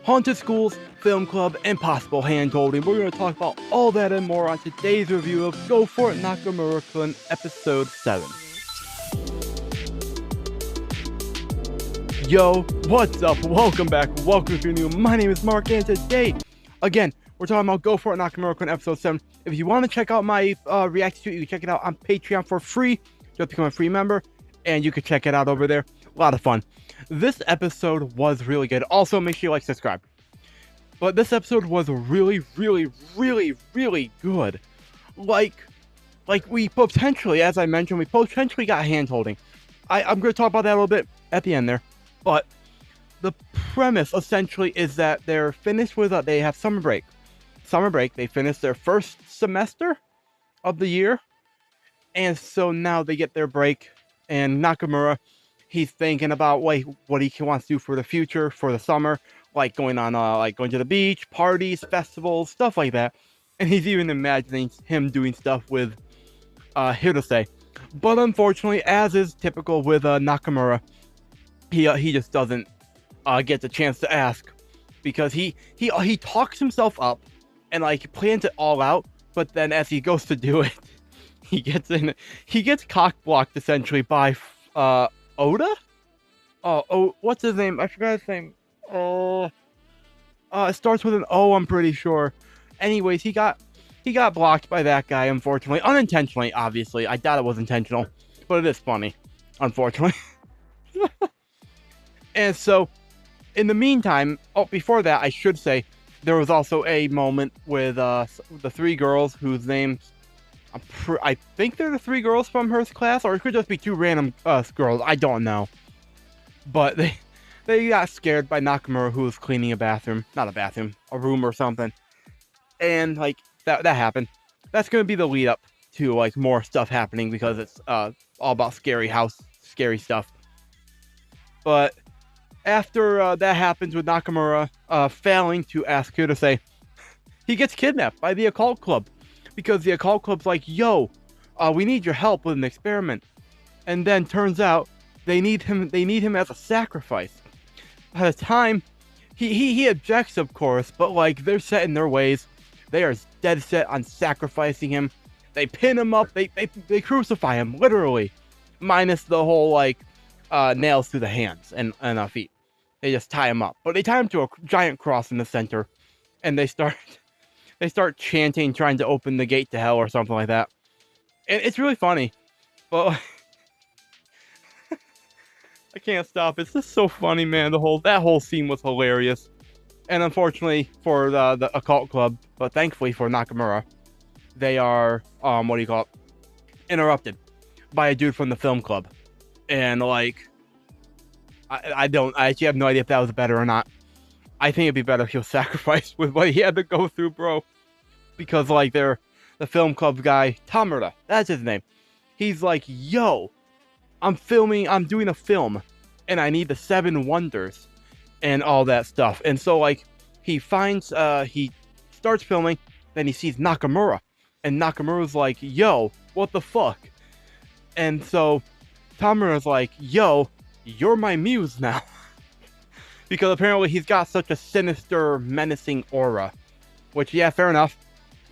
haunted schools, film club, and possible hand-holding. We're going to talk about all that and more on today's review of Go For It Nakamura-Kun Episode 7. Yo, what's up? Welcome back. Welcome to new. My name is Mark, and today, again, we're talking about Go For It Nakamura-Kun Episode 7. If you want to check out my reaction to it, you can check it out on Patreon for free. Just become a free member, and you can check it out over there. A lot of fun. This episode was really good. Also, make sure you like, subscribe. But this episode was really good. Like we potentially, as I mentioned, we potentially got hand-holding. I'm going to talk about that a little bit at the end there. But the premise, essentially, is that they're finished with, they have summer break. They finished their first semester of the year. And so now they get their break. And Nakamura, he's thinking about what he wants to do for the future, for the summer. Like going to the beach, parties, festivals, stuff like that. And he's even imagining him doing stuff with Hirose. But unfortunately, as is typical with Nakamura, he just doesn't get the chance to ask, because he talks himself up and like plans it all out, but then as he goes to do it, he gets cock blocked essentially by Oda. What's his name? I forgot his name. It starts with an O, I'm pretty sure. Anyways, he got blocked by that guy, unfortunately, unintentionally. Obviously, I doubt it was intentional, but it is funny, unfortunately. And so, in the meantime, before that, I should say, there was also a moment with the three girls whose names, I think they're the three girls from her class, or it could just be two random girls, I don't know. But they got scared by Nakamura, who was cleaning a bathroom, not a bathroom, a room or something. And, like, that happened. That's going to be the lead up to, like, more stuff happening, because it's all about scary stuff. But after that happens with Nakamura failing to ask Hirose, he gets kidnapped by the Occult Club, because the Occult Club's like, yo, we need your help with an experiment. And then turns out they need him as a sacrifice. By the time he objects, of course, but like they're set in their ways. They are dead set on sacrificing him. They pin him up, they crucify him, literally. Minus the whole like nails through the hands and feet. They just tie him up. But they tie him to a giant cross in the center, and they start chanting, trying to open the gate to hell or something like that. And it's really funny. But I can't stop. It's just so funny, man. That whole scene was hilarious. And unfortunately for the Occult Club, but thankfully for Nakamura, they are interrupted by a dude from the film club. And like, I actually have no idea if that was better or not. I think it'd be better if he was sacrificed with what he had to go through, bro. Because like the film club guy, Tamura, that's his name. He's like, yo, I'm doing a film, and I need the 7 wonders and all that stuff. And so like he starts filming, then he sees Nakamura, and Nakamura's like, yo, what the fuck? And so Tamura's like, yo, you're my muse now. Because apparently he's got such a sinister, menacing aura. Which, yeah, fair enough.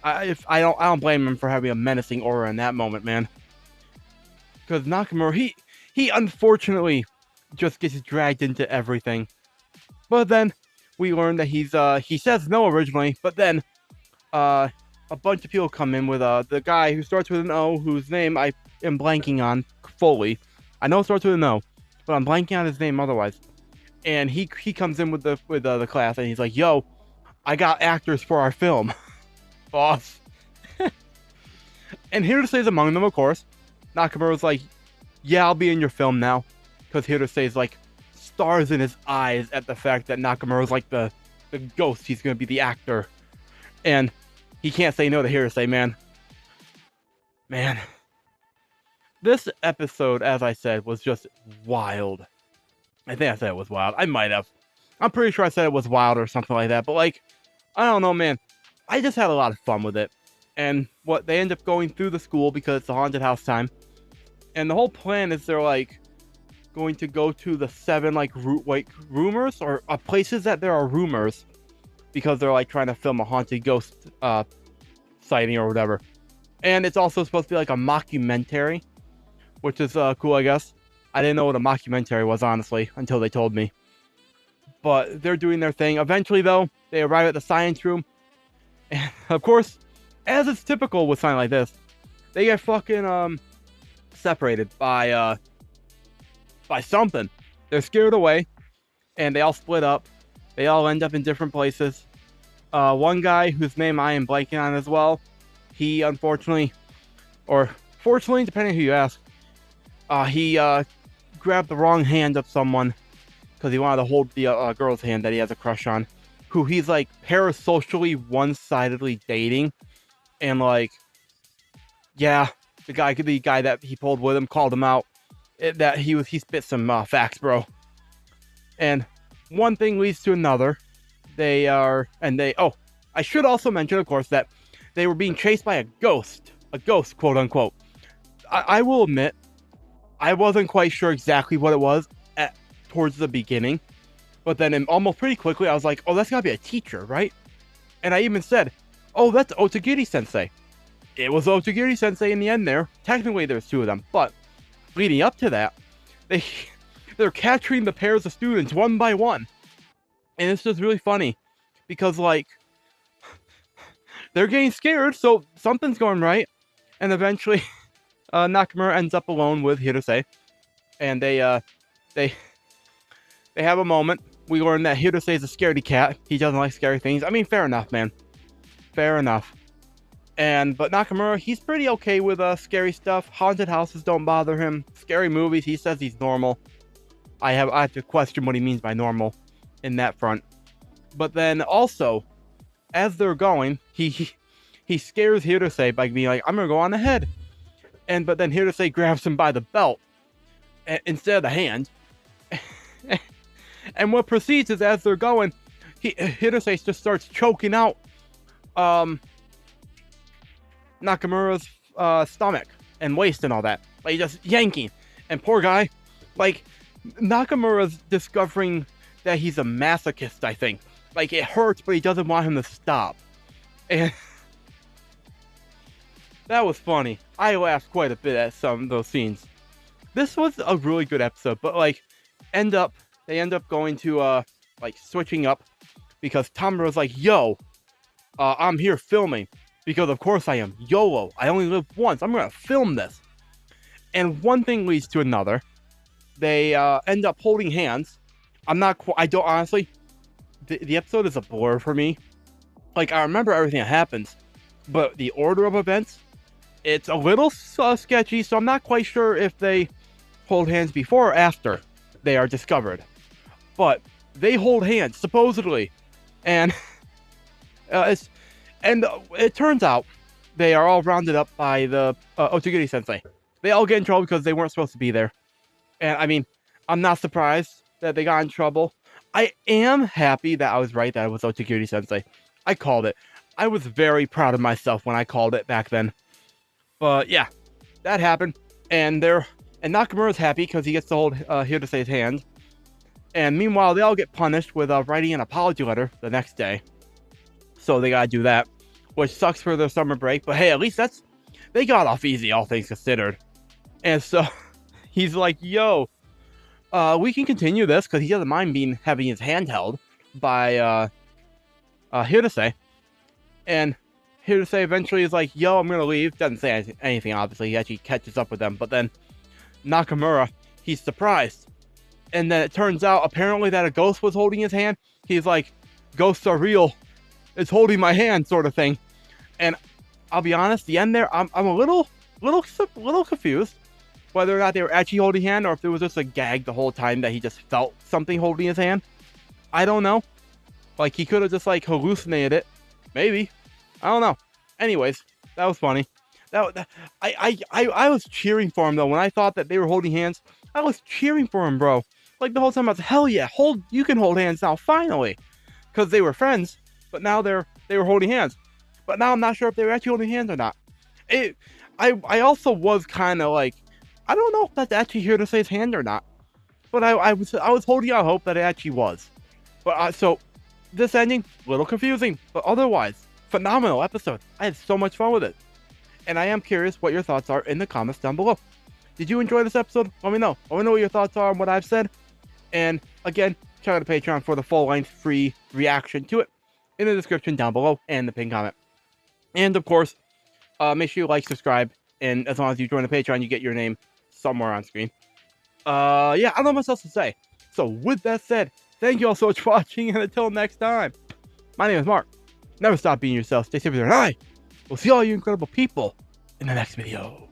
I don't blame him for having a menacing aura in that moment, man. Because Nakamura, he unfortunately just gets dragged into everything. But then we learn that he says no originally, but then a bunch of people come in with the guy who starts with an O, whose name I am blanking on fully. I know it starts with an O, but I'm blanking on his name otherwise. And he comes in with the class, and he's like, yo, I got actors for our film. Boss. And Hirose's among them, of course. Nakamura's like, yeah, I'll be in your film now. Because Hirose's like, stars in his eyes at the fact that Nakamura's like the ghost. He's going to be the actor. And he can't say no to Hirose, man. Man. This episode, as I said, was just wild. I think I said it was wild. I might have. I'm pretty sure I said it was wild or something like that. But like, I don't know, man. I just had a lot of fun with it. And they end up going through the school because it's a haunted house time. And the whole plan is they're like, going to go to the 7 like rumors or places that there are rumors, because they're like trying to film a haunted ghost sighting or whatever. And it's also supposed to be like a mockumentary, which is cool, I guess. I didn't know what a mockumentary was, honestly, until they told me. But they're doing their thing. Eventually, though, they arrive at the science room. And, of course, as is typical with something like this, they get fucking separated by something. They're scared away, and they all split up. They all end up in different places. One guy, whose name I am blanking on as well, he unfortunately, or fortunately, depending on who you ask, he grabbed the wrong hand of someone because he wanted to hold the girl's hand that he has a crush on, who he's like parasocially one-sidedly dating. And like, yeah, the guy that he pulled with him called him out that he spit some facts, bro. And one thing leads to another. I should also mention, of course, that they were being chased by a ghost, quote unquote. I will admit, I wasn't quite sure exactly what it was towards the beginning, but then almost pretty quickly, I was like, oh, that's gotta be a teacher, right? And I even said, oh, that's Otagiri Sensei. It was Otagiri Sensei in the end there. Technically, there's 2 of them, but leading up to that, they're capturing the pairs of students one by one. And it's just really funny because, like, they're getting scared, so something's going right. And eventually, Nakamura ends up alone with Hirose. And they have a moment. We learn that Hirose is a scaredy cat. He doesn't like scary things. I mean, fair enough, man. Fair enough. But Nakamura, he's pretty okay with scary stuff. Haunted houses don't bother him. Scary movies, he says he's normal. I have to question what he means by normal in that front. But then also, as they're going, he scares Hirose by being like, I'm gonna go on ahead. But then Hirose grabs him by the belt instead of the hand. And what proceeds is, as they're going, Hirose just starts choking out Nakamura's stomach and waist and all that. Like, just yanking. And poor guy, like, Nakamura's discovering that he's a masochist, I think. Like, it hurts, but he doesn't want him to stop. And that was funny. I laughed quite a bit at some of those scenes. This was a really good episode, but like, they end up going to like switching up because Tamura's like, yo, I'm here filming because of course I am. YOLO. I only live once. I'm gonna film this. And one thing leads to another. They end up holding hands. I don't honestly. The episode is a blur for me. Like, I remember everything that happens, but the order of events, it's a little sketchy, so I'm not quite sure if they hold hands before or after they are discovered. But they hold hands, supposedly. And it turns out they are all rounded up by the Otagiri Sensei. They all get in trouble because they weren't supposed to be there. And I mean, I'm not surprised that they got in trouble. I am happy that I was right that it was Otagiri Sensei. I called it. I was very proud of myself when I called it back then. But yeah, that happened. And Nakamura's happy because he gets to hold Hirose's hand. And meanwhile, they all get punished with writing an apology letter the next day. So they gotta do that, which sucks for their summer break. But hey, at least they got off easy, all things considered. And so he's like, yo, we can continue this because he doesn't mind having his hand held by Hirose. And Hirose eventually is like, yo, I'm gonna leave. Doesn't say anything, obviously. He actually catches up with them. But then Nakamura, he's surprised. And then it turns out, apparently, that a ghost was holding his hand. He's like, ghosts are real. It's holding my hand, sort of thing. And I'll be honest, the end there, I'm a little confused whether or not they were actually holding hand or if it was just a gag the whole time that he just felt something holding his hand. I don't know. Like, he could have just, like, hallucinated it. Maybe. I don't know. Anyways, that was funny. I was cheering for him, though. When I thought that they were holding hands, I was cheering for him, bro. Like, the whole time I was, hell yeah, you can hold hands now, finally. Because they were friends, but now they were holding hands. But now I'm not sure if they were actually holding hands or not. I also was kind of like, I don't know if that's actually Hirose's hand or not. but I was holding out hope that it actually was. But so this ending, a little confusing, but otherwise phenomenal episode. I had so much fun with it, and I am curious what your thoughts are in the comments down below. Did you enjoy this episode? Let me know. Let me know what your thoughts are on what I've said. And again, check out the Patreon for the full-length free reaction to it in the description down below and the pinned comment. And of course, make sure you like, subscribe, and as long as you join the Patreon, you get your name somewhere on screen. Yeah, I don't know what else to say. So with that said, thank you all so much for watching, and until next time, my name is Mark. Never stop being yourself, stay safe, and I will see all you incredible people in the next video.